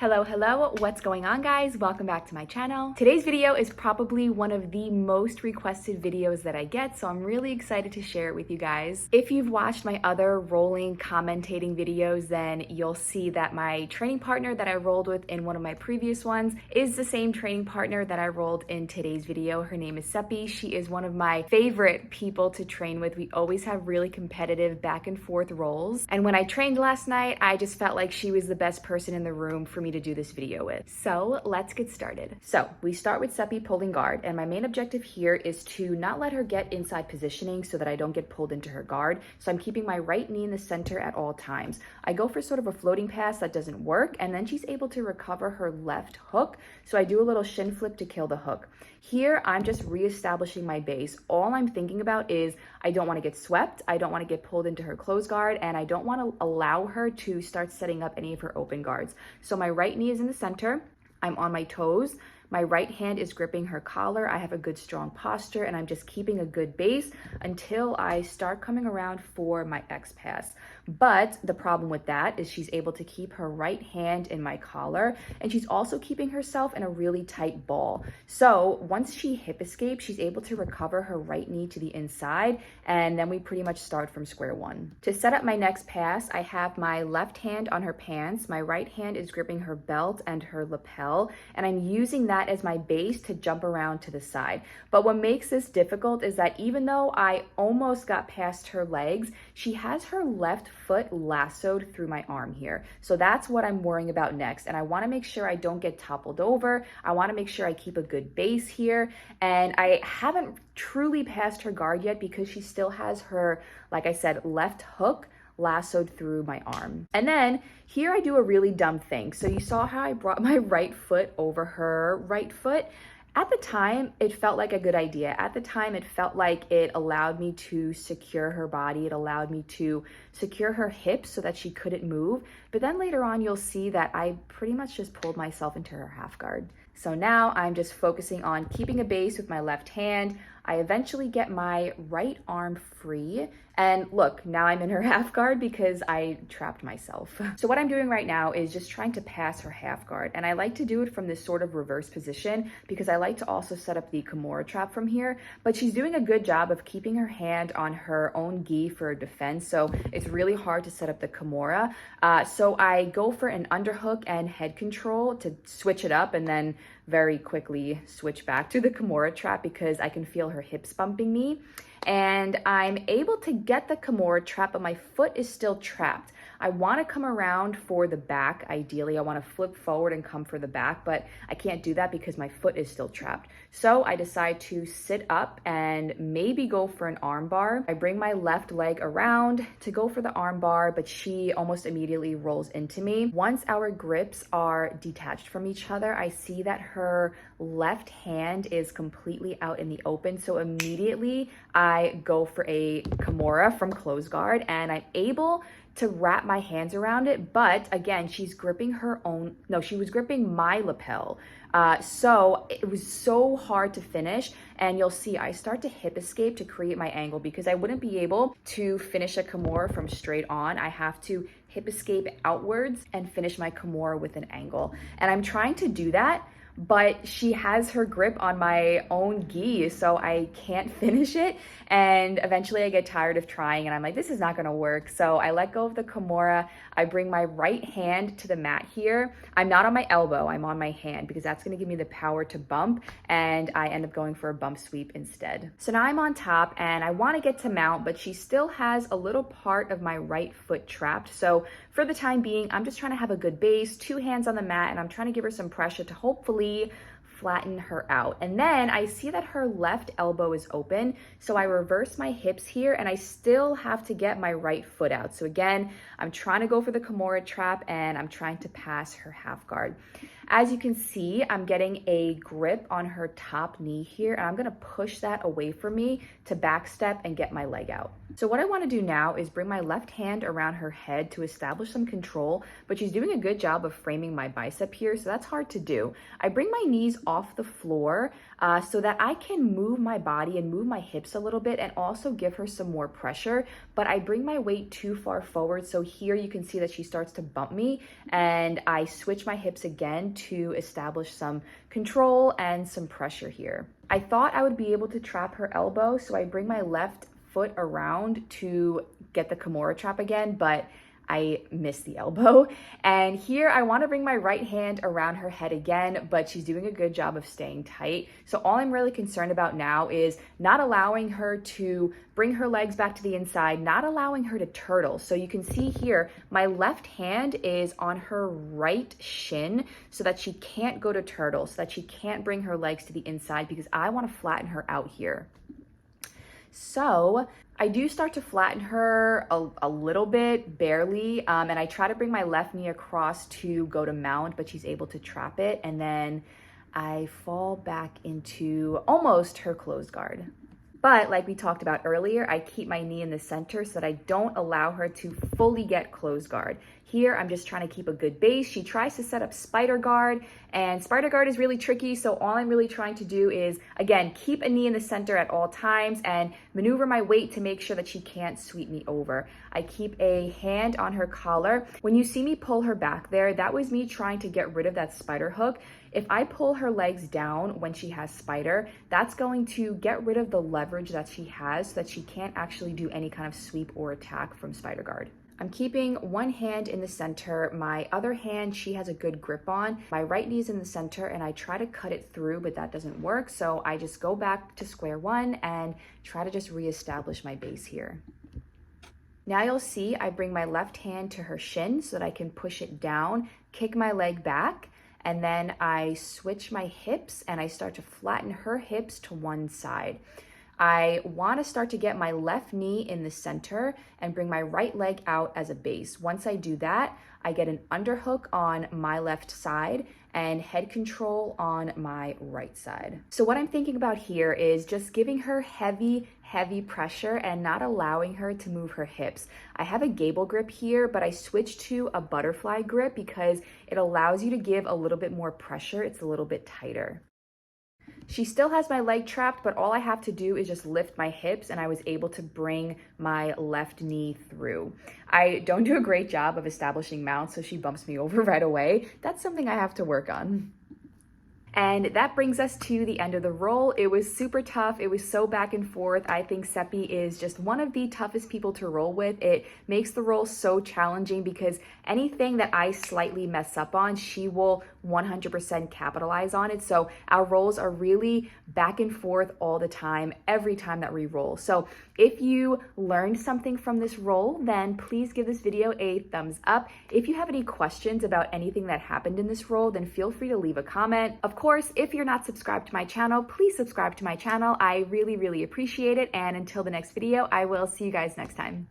Hello, what's going on guys? Welcome back to my channel. Today's video is probably one of the most requested videos that I get, so I'm really excited to share it with you guys. If you've watched my other rolling commentating videos, then you'll see that my training partner that I rolled with in one of my previous ones is the same training partner that I rolled in today's video. Her name is Seppi. She is one of my favorite people to train with. We always have really competitive back and forth rolls. And when I trained last night, I just felt like she was the best person in the room for me to do this video with. So let's get started. So we start with Seppi pulling guard, and my main objective here is to not let her get inside positioning so that I don't get pulled into her guard. So I'm keeping my right knee in the center at all times. I go for sort of a floating pass that doesn't work, and then she's able to recover her left hook. So I do a little shin flip to kill the hook. Here, I'm just reestablishing my base. All I'm thinking about is I don't want to get swept, I don't want to get pulled into her closed guard, and I don't want to allow her to start setting up any of her open guards. So my right knee is in the center, I'm on my toes, my right hand is gripping her collar, I have a good strong posture, and I'm just keeping a good base until I start coming around for my X pass. But the problem with that is she's able to keep her right hand in my collar, and she's also keeping herself in a really tight ball. So once she hip escapes, she's able to recover her right knee to the inside, and then we pretty much start from square one. To set up my next pass, I have my left hand on her pants, my right hand is gripping her belt and her lapel, and I'm using that as my base to jump around to the side. But what makes this difficult is that even though I almost got past her legs, she has her left foot lassoed through my arm here. So that's what I'm worrying about next. And I want to make sure I don't get toppled over. I want to make sure I keep a good base here. And I haven't truly passed her guard yet because she still has her, like I said, left hook lassoed through my arm. And then here I do a really dumb thing. So you saw how I brought my right foot over her right foot. At the time, it felt like a good idea. At the time, it felt like it allowed me to secure her body. It allowed me to secure her hips so that she couldn't move. But then later on, you'll see that I pretty much just pulled myself into her half guard. So now I'm just focusing on keeping a base with my left hand. I eventually get my right arm free. And look, now I'm in her half guard because I trapped myself. So what I'm doing right now is just trying to pass her half guard. And I like to do it from this sort of reverse position because I like to also set up the kimura trap from here. But she's doing a good job of keeping her hand on her own gi for defense. So it's really hard to set up the kimura. So I go for an underhook and head control to switch it up and then very quickly switch back to the kimura trap because I can feel her hips bumping me. And I'm able to get the kimura trap, but my foot is still trapped. I want to come around for the back. Ideally, I want to flip forward and come for the back, but I can't do that because my foot is still trapped. So I decide to sit up and maybe go for an arm bar. I bring my left leg around to go for the arm bar, but she almost immediately rolls into me. Once our grips are detached from each other, I see that her left hand is completely out in the open. So immediately I go for a kimura from close guard, and I'm able to wrap my hands around it. But again, she's gripping she was gripping my lapel. So it was so hard to finish. And you'll see I start to hip escape to create my angle because I wouldn't be able to finish a kimura from straight on. I have to hip escape outwards and finish my kimura with an angle. And I'm trying to do that, but she has her grip on my own gi, so I can't finish it. And eventually I get tired of trying and I'm like, this is not gonna work. So I let go of the kimura. I bring my right hand to the mat here. I'm not on my elbow, I'm on my hand because that's gonna give me the power to bump, and I end up going for a bump sweep instead. So now I'm on top and I wanna get to mount, but she still has a little part of my right foot trapped. So for the time being, I'm just trying to have a good base, 2 hands on the mat, and I'm trying to give her some pressure to hopefully flatten her out. And then I see that her left elbow is open, so I reverse my hips here and I still have to get my right foot out. So again, I'm trying to go for the kimura trap and I'm trying to pass her half guard. As you can see, I'm getting a grip on her top knee here, and I'm gonna push that away from me to backstep and get my leg out. So what I wanna do now is bring my left hand around her head to establish some control, but she's doing a good job of framing my bicep here, so that's hard to do. I bring my knees off the floor so that I can move my body and move my hips a little bit and also give her some more pressure. But I bring my weight too far forward. So here you can see that she starts to bump me, and I switch my hips again to establish some control and some pressure here. I thought I would be able to trap her elbow, so I bring my left foot around to get the kimura trap again, but I missed the elbow. And here I want to bring my right hand around her head again, but she's doing a good job of staying tight. So all I'm really concerned about now is not allowing her to bring her legs back to the inside, not allowing her to turtle. So you can see here, my left hand is on her right shin so that she can't go to turtle, so that she can't bring her legs to the inside, because I want to flatten her out here. So I do start to flatten her a little bit, barely, and I try to bring my left knee across to go to mount, but she's able to trap it, and then I fall back into almost her closed guard. But like we talked about earlier, I keep my knee in the center so that I don't allow her to fully get closed guard. Here, I'm just trying to keep a good base. She tries to set up spider guard, and spider guard is really tricky. So all I'm really trying to do is, again, keep a knee in the center at all times and maneuver my weight to make sure that she can't sweep me over. I keep a hand on her collar. When you see me pull her back there, that was me trying to get rid of that spider hook. If I pull her legs down when she has spider, that's going to get rid of the leverage that she has so that she can't actually do any kind of sweep or attack from spider guard. I'm keeping one hand in the center. My other hand, she has a good grip on. My right knee is in the center, and I try to cut it through, but that doesn't work. So I just go back to square one and try to just reestablish my base here. Now you'll see I bring my left hand to her shin so that I can push it down, kick my leg back, and then I switch my hips and I start to flatten her hips to one side. I want to start to get my left knee in the center and bring my right leg out as a base. Once I do that, I get an underhook on my left side and head control on my right side. So what I'm thinking about here is just giving her heavy pressure and not allowing her to move her hips. I have a gable grip here, but I switched to a butterfly grip because it allows you to give a little bit more pressure. It's a little bit tighter. She still has my leg trapped, but all I have to do is just lift my hips, and I was able to bring my left knee through. I don't do a great job of establishing mount, so she bumps me over right away. That's something I have to work on. And that brings us to the end of the roll. It was super tough. It was so back and forth. I think Seppi is just one of the toughest people to roll with. It makes the roll so challenging because anything that I slightly mess up on, she will 100% capitalize on it. So our rolls are really back and forth all the time, every time that we roll. So if you learned something from this roll, then please give this video a thumbs up. If you have any questions about anything that happened in this roll, then feel free to leave a comment. Of course, if you're not subscribed to my channel, please subscribe to my channel. I really appreciate it. And until the next video, I will see you guys next time.